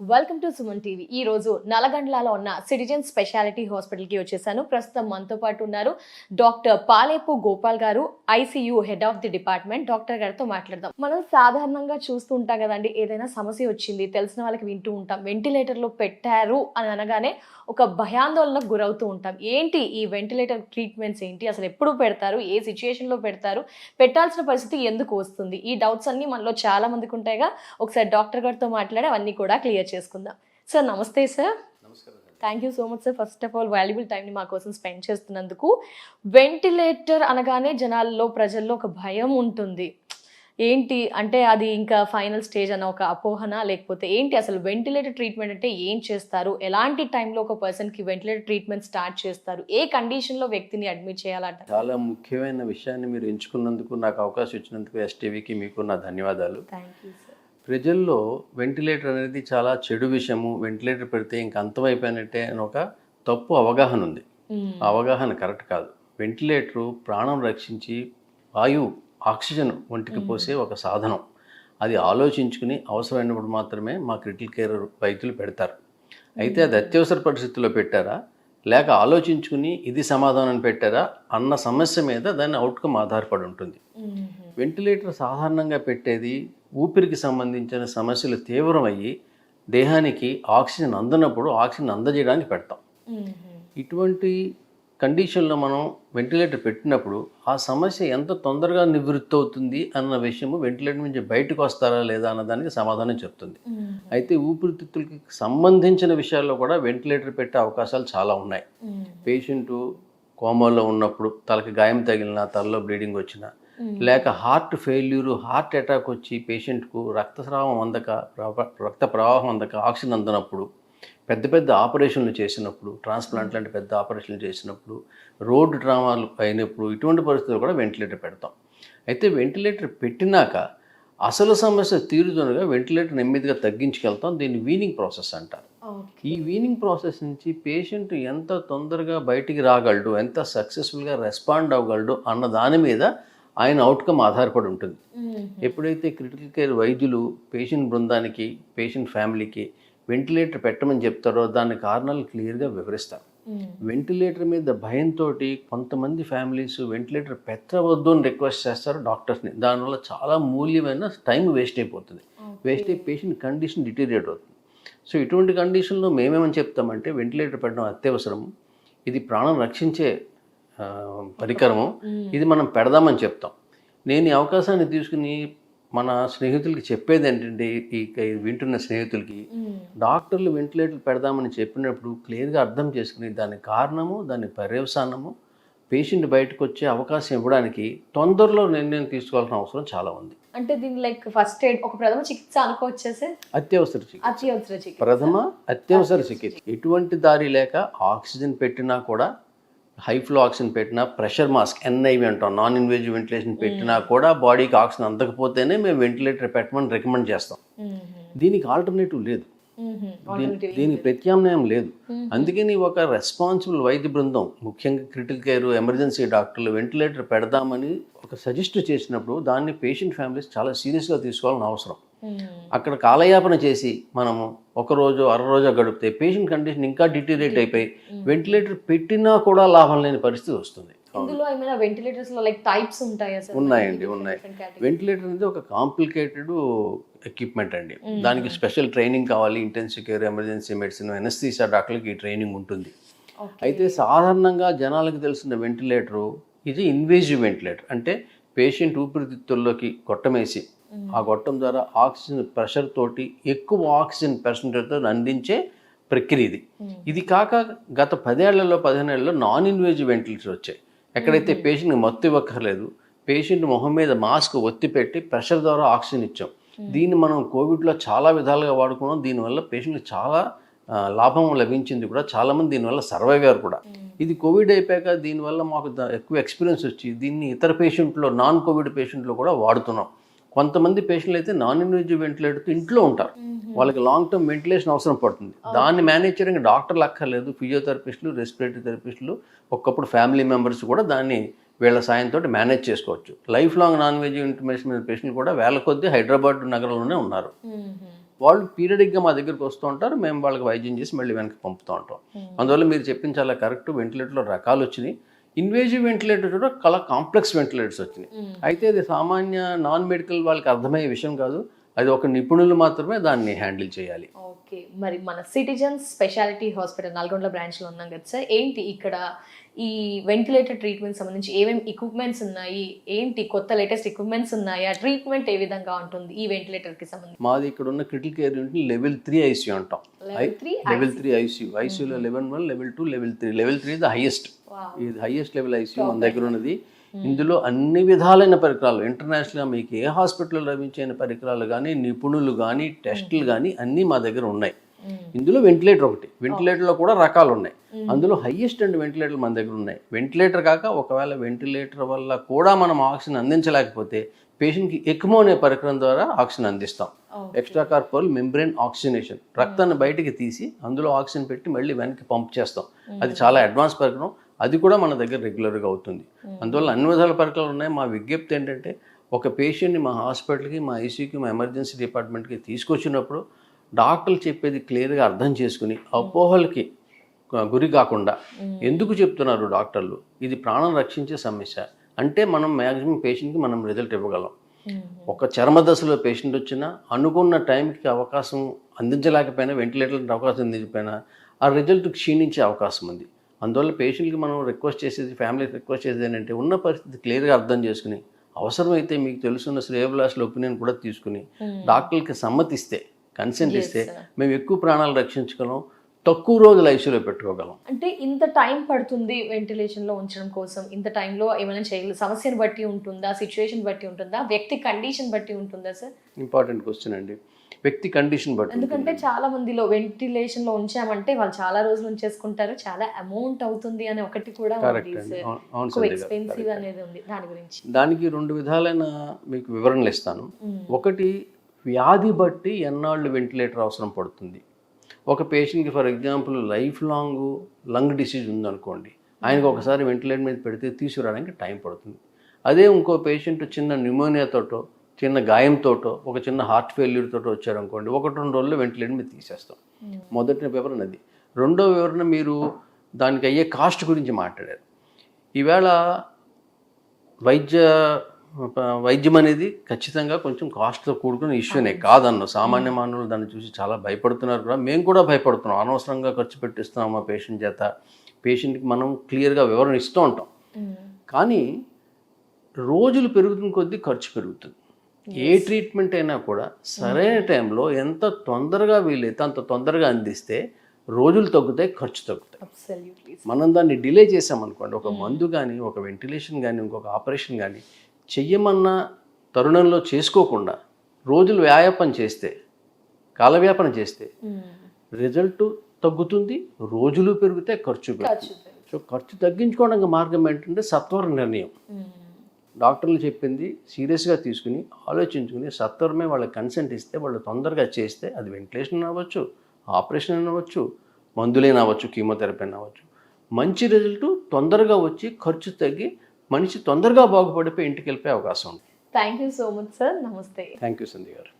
Welcome to Suman TV. ఈ రోజు నలగండ్లలో ఉన్న సిటిజన్ స్పెషాలిటీ హాస్పిటల్ కి వచ్చేసాను. ప్రస్తుతం మనతో పాటు ఉన్నారు డాక్టర్ పాలేపు గోపాల్ గారు, ICU head of the department. Doctor గారితో మాట్లాడదాం. మనం సాధారణంగా చూస్తూ ఉంటాం కదండి, ఏదైనా సమస్య వచ్చింది తెలిసిన వాళ్ళకి వింటూ ఉంటాం, వెంటిలేటర్ లో పెట్టారు అని అనగానే ఒక భయాందోళనకు గురవుతూ ఉంటాం. ఏంటి ఈ వెంటిలేటర్ ట్రీట్మెంట్స్ ఏంటి, అసలు ఎప్పుడు పెడతారు, ఏ సిచ్యుయేషన్ లో పెడతారు, పెట్టాల్సిన పరిస్థితి ఎందుకు వస్తుంది, ఈ డౌట్స్ అన్ని మనలో చాలా మందికి ఉంటాయిగా. ఒకసారి డాక్టర్ గారితో మాట్లాడి అవన్నీ కూడా క్లియర్ చేసుకుందాం. సార్ నమస్తే sir. Thank you so much sir. First of all valuable టైంని మా కోసం స్పెండ్ చేస్తున్నందుకు. వెంటిలేటర్ అనగానే జనాల్లో ప్రజల్లో ఒక భయం ఉంటుంది. ఏంటి అంటే అది ఇంకా ఫైనల్ స్టేజ్ అన్న ఒక అపోహన, లేకపోతే ఏంటి అసలు వెంటిలేటర్ ట్రీట్మెంట్ అంటే ఏం చేస్తారు, ఎలాంటి టైంలో ఒక పర్సన్కి వెంటిలేటర్ ట్రీట్మెంట్ స్టార్ట్ చేస్తారు, ఏ కండిషన్లో వ్యక్తిని అడ్మిట్ చేయాలంట? చాలా ముఖ్యమైన విషయాన్ని మీరు ఎంచుకున్నందుకు, నాకు అవకాశం ఇచ్చినందుకు ఎస్టీవీకి మీకు నా ధన్యవాదాలు. Thank you sir. ప్రజల్లో వెంటిలేటర్ అనేది చాలా చెడు విషయము, వెంటిలేటర్ పెడితే ఇంక అంతమైపోయినట్టే అని ఒక తప్పు అవగాహన ఉంది. ఆ అవగాహన కరెక్ట్ కాదు. వెంటిలేటరు ప్రాణం రక్షించి వాయువు, ఆక్సిజన్ ఒంటికి పోసే ఒక సాధనం. అది ఆలోచించుకుని అవసరమైనప్పుడు మాత్రమే మా క్రిటికల్ కేర్ వైద్యులు పెడతారు. అయితే అది అత్యవసర పరిస్థితుల్లో పెట్టారా, లేక ఆలోచించుకుని ఇది సమాధానం పెట్టారా అన్న సమస్య మీద దాని అవుట్కమ్ ఆధారపడి ఉంటుంది. వెంటిలేటర్ సాధారణంగా పెట్టేది ఊపిరికి సంబంధించిన సమస్యలు తీవ్రమయ్యి దేహానికి ఆక్సిజన్ అందనప్పుడు ఆక్సిజన్ అందజేయడానికి పెడతాం. ఇటువంటి కండిషన్లో మనం వెంటిలేటర్ పెట్టినప్పుడు ఆ సమస్య ఎంత తొందరగా నివృత్తి అవుతుంది అన్న విషయము వెంటిలేటర్ నుంచి బయటకు వస్తారా లేదా అన్నదానికి సమాధానం చెప్తుంది. అయితే ఊపిరితిత్తులకి సంబంధించిన విషయాల్లో కూడా వెంటిలేటర్ పెట్టే అవకాశాలు చాలా ఉన్నాయి. పేషెంటు కోమాలో ఉన్నప్పుడు తలకి గాయం తగిలినా, తలలో బ్లీడింగ్ వచ్చినా, లేక హార్ట్ ఫెయిల్యూరు, హార్ట్ అటాక్ వచ్చి పేషెంట్కు రక్త ప్రవాహం అందక ఆక్సిజన్ అందనప్పుడు, పెద్ద పెద్ద ఆపరేషన్లు చేసినప్పుడు, ట్రాన్స్ప్లాంట్ లాంటి పెద్ద ఆపరేషన్లు చేసినప్పుడు, రోడ్డు డ్రామాలు అయినప్పుడు, ఇటువంటి పరిస్థితుల్లో కూడా వెంటిలేటర్ పెడతాం. అయితే వెంటిలేటర్ పెట్టినాక అసలు సమస్య తీరుతుండగా వెంటిలేటర్ నెమ్మదిగా తగ్గించుకెళ్తాం. దీన్ని వీనింగ్ ప్రాసెస్ అంటారు. ఈ వీనింగ్ ప్రాసెస్ నుంచి పేషెంట్ ఎంత తొందరగా బయటికి రాగలడు, ఎంత సక్సెస్ఫుల్గా రెస్పాండ్ అవ్వగలడు అన్న దాని మీద ఆయన అవుట్కమ్ ఆధారపడి ఉంటుంది. ఎప్పుడైతే క్రిటికల్ కేర్ వైద్యులు పేషెంట్ బృందానికి, పేషెంట్ ఫ్యామిలీకి వెంటిలేటర్ పెట్టమని చెప్తారో దాని కారణాలు క్లియర్గా వివరిస్తారు. వెంటిలేటర్ మీద భయంతో కొంతమంది ఫ్యామిలీస్ వెంటిలేటర్ పెట్టవద్దు అని రిక్వెస్ట్ చేస్తారు డాక్టర్స్ని. దానివల్ల చాలా మూల్యమైన టైం వేస్ట్ అయిపోతుంది. వేస్ట్ అయ్యి పేషెంట్ కండిషన్ డిటీరియేట్ అవుతుంది. సో ఇటువంటి కండిషన్లో మేమేమని చెప్తామంటే వెంటిలేటర్ పెట్టడం అత్యవసరము, ఇది ప్రాణం రక్షించే పరికరము, ఇది మనం పెడదామని చెప్తాం. నేను ఈ అవకాశాన్ని తీసుకుని మన స్నేహితులకి చెప్పేది ఏంటంటే, ఈ వింటున్న స్నేహితులకి డాక్టర్లు వెంటిలేటర్ పెడదామని చెప్పినప్పుడు క్లియర్గా అర్థం చేసుకుని దాని కారణము, దాని పర్యవసానము, పేషెంట్ బయటకు వచ్చే అవకాశం ఇవ్వడానికి తొందరలో నిర్ణయం తీసుకోవాల్సిన అవసరం చాలా ఉంది. అంటే దీని లైక్ ఫస్ట్ ఎయిడ్, ఒక ప్రథమ చికిత్స అనుకోవచ్చే. అత్యవసర చికిత్స, ప్రథమ అత్యవసర చికిత్స. ఎటువంటి దారి లేక ఆక్సిజన్ పెట్టినా కూడా, హై ఫ్లో ఆక్సిజన్ పెట్టినా, ప్రెషర్ మాస్క్ ఎన్ఐవి అంటాం, నాన్ ఇన్వేజివ్ వెంటిలేషన్ పెట్టినా కూడా బాడీకి ఆక్సిజన్ అందకపోతేనే మేము వెంటిలేటర్ పెట్టమని రికమెండ్ చేస్తాం. దీనికి ఆల్టర్నేటివ్ లేదు, దీనికి ప్రత్యామ్నాయం లేదు. అందుకని ఒక రెస్పాన్సిబుల్ వైద్య బృందం, ముఖ్యంగా క్రిటికల్ కేర్ ఎమర్జెన్సీ డాక్టర్లు వెంటిలేటర్ పెడదామని ఒక సజెస్ట్ చేసినప్పుడు దాన్ని పేషెంట్ ఫ్యామిలీస్ చాలా సీరియస్గా తీసుకోవాలని అవసరం. అక్కడ కాలయాపన చేసి మనము ఒకరోజు అరరోజు గడిపితే పేషెంట్ కండిషన్ ఇంకా డిటీరియేట్ అయిపోయి వెంటిలేటర్ పెట్టినా కూడా లాభం లేని పరిస్థితి వస్తుంది. ఉన్నాయండి, ఉన్నాయి. వెంటిలేటర్ అనేది ఒక కాంప్లికేటెడ్ ఎక్విప్మెంట్ అండి. దానికి స్పెషల్ ట్రైనింగ్ కావాలి. Intensive care, emergency medicine, anaesthesia డాక్టర్లకి ఈ ట్రైనింగ్ ఉంటుంది. అయితే సాధారణంగా జనాలకు తెలిసిన వెంటిలేటరు ఇది ఇన్వేజివ్ వెంటిలేటర్. అంటే పేషెంట్ ఊపిరితిత్తుల్లోకి గొట్టమేసి ఆ గొట్టం ద్వారా ఆక్సిజన్ ప్రెషర్ తోటి ఎక్కువ ఆక్సిజన్ పర్సెంటేజ్తో అందించే ప్రక్రియ ఇది. ఇది కాక గత 10-15 ఏళ్లలో నాన్ ఇన్వేజివ్ వెంటిలేటర్ వచ్చాయి. ఎక్కడైతే పేషెంట్కి మత్తు ఇవ్వక్కర్లేదు, పేషెంట్ మొహం మీద మాస్క్ ఒత్తి పెట్టి ప్రెషర్ ద్వారా ఆక్సిజన్ ఇచ్చాం. దీన్ని మనం కోవిడ్లో చాలా విధాలుగా వాడుకున్నాం. దీనివల్ల పేషెంట్కి చాలా లాభం లభించింది కూడా. చాలామంది దీనివల్ల సర్వైవ్ అయ్యారు కూడా. ఇది కోవిడ్ అయిపోయాక దీనివల్ల మాకు ఎక్కువ ఎక్స్పీరియన్స్ వచ్చి దీన్ని ఇతర పేషెంట్లో, నాన్ కోవిడ్ పేషెంట్లో కూడా వాడుతున్నాం. కొంతమంది పేషెంట్లు అయితే నాన్ ఇన్వేజివ్ వెంటిలేటర్తో ఇంట్లో ఉంటారు, వాళ్ళకి లాంగ్ టర్మ్ వెంటిలేషన్ అవసరం పడుతుంది. దాన్ని మేనేజ్ చేయడానికి డాక్టర్లు అక్కర్లేదు, ఫిజియోథెరపిస్టులు, రెస్పిరేటరీ థెరపిస్టులు, ఒక్కప్పుడు ఫ్యామిలీ మెంబర్స్ కూడా దాన్ని వీళ్ళ సాయంతో మేనేజ్ చేసుకోవచ్చు. Life long non invasive intimation పేషెంట్లు కూడా వేల కొద్దీ హైదరాబాద్ నగరంలోనే ఉన్నారు. వాళ్ళు పీరియడిక్గా మా దగ్గరికి వస్తూ ఉంటారు, మేము వాళ్ళకి వైద్యం చేసి మళ్ళీ వెనక్కి పంపుతూ ఉంటాం. అందువల్ల మీరు చెప్పింది చాలా కరెక్ట్. వెంటిలేటర్లో రకాలు వచ్చినాయి. ఇన్వేజివ్ వెంటిలేటర్ కూడా చాలా కాంప్లెక్స్ వెంటిలేటర్స్ వచ్చినాయి. అయితే అది సామాన్య నాన్ మెడికల్ వాళ్ళకి అర్థమయ్యే విషయం కాదు. అది ఒక నిపుణులు మాత్రమే దాన్ని హ్యాండిల్ చేయాలి. ఓకే, మరి మన సిటిజన్స్ స్పెషాలిటీ హాస్పిటల్ నల్గొండ బ్రాంచ్లో ఉన్నాం కదా సార్, ఏంటి ఇక్కడ ఈ వెంటిలేటర్ ట్రీట్మెంట్ సంబంధించి ఏమేమి ఎక్విప్మెంట్స్ ఉన్నాయి, ఏంటి కొత్త లేటెస్ట్ ఎక్విప్మెంట్స్ ఉన్నాయా, ట్రీట్మెంట్ ఏ విధంగా ఉంటుంది ఈ వెంటిలేటర్కి సంబంధించి? మాది ఇక్కడ ఉన్న క్రిటికల్ కేర్ యూనిట్ని లెవెల్ 3 ఐసీయూ అంటాం. Level 3 ICU. ఐసీయూలో level 1, level 2, level 3. Level 3 the highest. ఇది హైయెస్ట్ లెవెల్ ఐసీయూ మన దగ్గర ఉన్నది. ఇందులో అన్ని విధాలైన పరికరాలు, ఇంటర్నేషనల్గా మీకు ఏ హాస్పిటల్లో లభించిన పరికరాలు కానీ, నిపుణులు కానీ, టెస్టులు కానీ అన్నీ మా దగ్గర ఉన్నాయి. ఇందులో వెంటిలేటర్ ఒకటి. వెంటిలేటర్లో కూడా రకాలు ఉన్నాయి. అందులో హైయెస్ట్ అండ్ వెంటిలేటర్లు మన దగ్గర ఉన్నాయి. వెంటిలేటర్ కాక ఒకవేళ వెంటిలేటర్ వల్ల కూడా మనం ఆక్సిజన్ అందించలేకపోతే పేషెంట్కి ఎక్మో అనే పరికరం ద్వారా ఆక్సిజన్ అందిస్తాం. Extra corporal membrane oxygenation. రక్తాన్ని బయటికి తీసి అందులో ఆక్సిజన్ పెట్టి మళ్ళీ వెనక్కి పంప్ చేస్తాం. అది చాలా అడ్వాన్స్ పరికరం. అది కూడా మన దగ్గర రెగ్యులర్గా అవుతుంది. అందువల్ల అన్ని విధాల పరికరాలు ఉన్నాయి. మా విజ్ఞప్తి ఏంటంటే, ఒక పేషెంట్ని మా హాస్పిటల్కి, మా ఐసీయూకి, మా ఎమర్జెన్సీ డిపార్ట్మెంట్కి తీసుకొచ్చినప్పుడు డాక్టర్లు చెప్పేది క్లియర్గా అర్థం చేసుకుని అపోహలకి గురి కాకుండా, ఎందుకు చెప్తున్నారు డాక్టర్లు, ఇది ప్రాణం రక్షించే సమస్య అంటే మనం మ్యాక్సిమం పేషెంట్కి మనం రిజల్ట్ ఇవ్వగలం. ఒక చర్మ దశలో పేషెంట్ వచ్చినా అనుకున్న టైంకి అవకాశం అందించలేకపోయినా, వెంటిలేటర్ అవకాశం అందించకపోయినా ఆ రిజల్ట్ క్షీణించే అవకాశం ఉంది. అందువల్ల పేషెంట్కి మనం రిక్వెస్ట్ చేసేది, ఫ్యామిలీకి రిక్వెస్ట్ చేసేది ఏంటంటే, ఉన్న పరిస్థితి క్లియర్గా అర్థం చేసుకుని, అవసరమైతే మీకు తెలుసున్న శ్రేయోభిలాషుల ఒపీనియన్ కూడా తీసుకుని డాక్టర్లకి సమ్మతిస్తే, కన్సెంట్ ఇస్తే మేము ఎక్కువ ప్రాణాలు రక్షించగలం, తక్కువ రోజులు ఐసీయూలో పెట్టుకోగలం. అంటే ఇంత టైం పడుతుంది వెంటిలేషన్లో ఉంచడం కోసం, ఇంత టైంలో ఏమైనా చేయగలరు? సమస్యను బట్టి ఉంటుందా, సిచ్యువేషన్ బట్టి ఉంటుందా, వ్యక్తి కండిషన్ బట్టి ఉంటుందా సార్? ఇంపార్టెంట్ క్వశ్చన్ అండి. వ్యక్తి కండిషన్ బట్టి. ఎందుకంటే చాలా మందిలో వెంటిలేషన్లో ఉంచామంటే వాళ్ళు చాలా రోజులు ఉంచేసుకుంటారు, చాలా అమౌంట్ అవుతుంది అని ఒకటి కూడా ఎక్స్పెన్సివ్ అనేది ఉంది. దాని గురించి దానికి 2 విధాలైన మీకు వివరణలు ఇస్తాను. ఒకటి, వ్యాధి బట్టి ఎన్నాళ్ళు వెంటిలేటర్ అవసరం పడుతుంది. ఒక పేషెంట్కి for example life long lung disease ఉందనుకోండి, ఆయనకు ఒకసారి వెంటిలేటర్ మీద పెడితే తీసుకురావడానికి టైం పడుతుంది. అదే ఇంకో పేషెంట్ చిన్న న్యూమోనియాతోటో, చిన్న గాయంతోటో, ఒక చిన్న హార్ట్ ఫెయిల్యూర్తో వచ్చారనుకోండి, 1-2 రోజుల్లో వెంటిలేటర్ మీద తీసేస్తాం. మొదటి వివరణ అది. రెండో వివరణ, మీరు దానికి అయ్యే కాస్ట్ గురించి మాట్లాడారు. ఈవేళ వైద్యం అనేది ఖచ్చితంగా కొంచెం కాస్ట్తో కూడుకున్న ఇష్యూనే కాదన్న. సామాన్య మానవులు దాన్ని చూసి చాలా భయపడుతున్నారు కూడా. మేము కూడా భయపడుతున్నాం. అనవసరంగా ఖర్చు పెట్టిస్తున్నాం మా పేషెంట్ చేత. పేషెంట్కి మనం క్లియర్గా వివరణ ఇస్తూ ఉంటాం. కానీ రోజులు పెరుగుతున్న కొద్దీ ఖర్చు పెరుగుతుంది. ఏ ట్రీట్మెంట్ అయినా కూడా సరైన టైంలో ఎంత తొందరగా వీలైతే అంత తొందరగా అందిస్తే రోజులు తగ్గుతాయి, ఖర్చు తగ్గుతాయి. మనం దాన్ని డిలే చేసామనుకోండి, ఒక మందు కానీ, ఒక వెంటిలేషన్ కానీ, ఇంకొక ఆపరేషన్ కానీ చెయ్యమన్న తరుణంలో చేసుకోకుండా రోజులు వ్యాయాపం చేస్తే, కాలవ్యాపన చేస్తే రిజల్ట్ తగ్గుతుంది, రోజులు పెరిగితే ఖర్చు పెరుగుతుంది. సో ఖర్చు తగ్గించుకోవడానికి మార్గం ఏంటంటే సత్వర నిర్ణయం. డాక్టర్లు చెప్పింది సీరియస్గా తీసుకుని ఆలోచించుకుని సత్వరమే వాళ్ళకి కన్సెంట్ ఇస్తే, వాళ్ళు తొందరగా చేస్తే, అది వెంటిలేషన్ అవ్వచ్చు, ఆపరేషన్ అవ్వచ్చు, మందులైనా అవ్వచ్చు, కీమోథెరపీ అయినా అవ్వచ్చు, మంచి రిజల్ట్ తొందరగా వచ్చి ఖర్చు తగ్గి మనిషి తొందరగా బాగుపడిపోయి ఇంటికి వెళ్ళిపోయే అవకాశం ఉంది. Thank you so much sir. నమస్తే. థ్యాంక్ యూ సంధ్య గారు.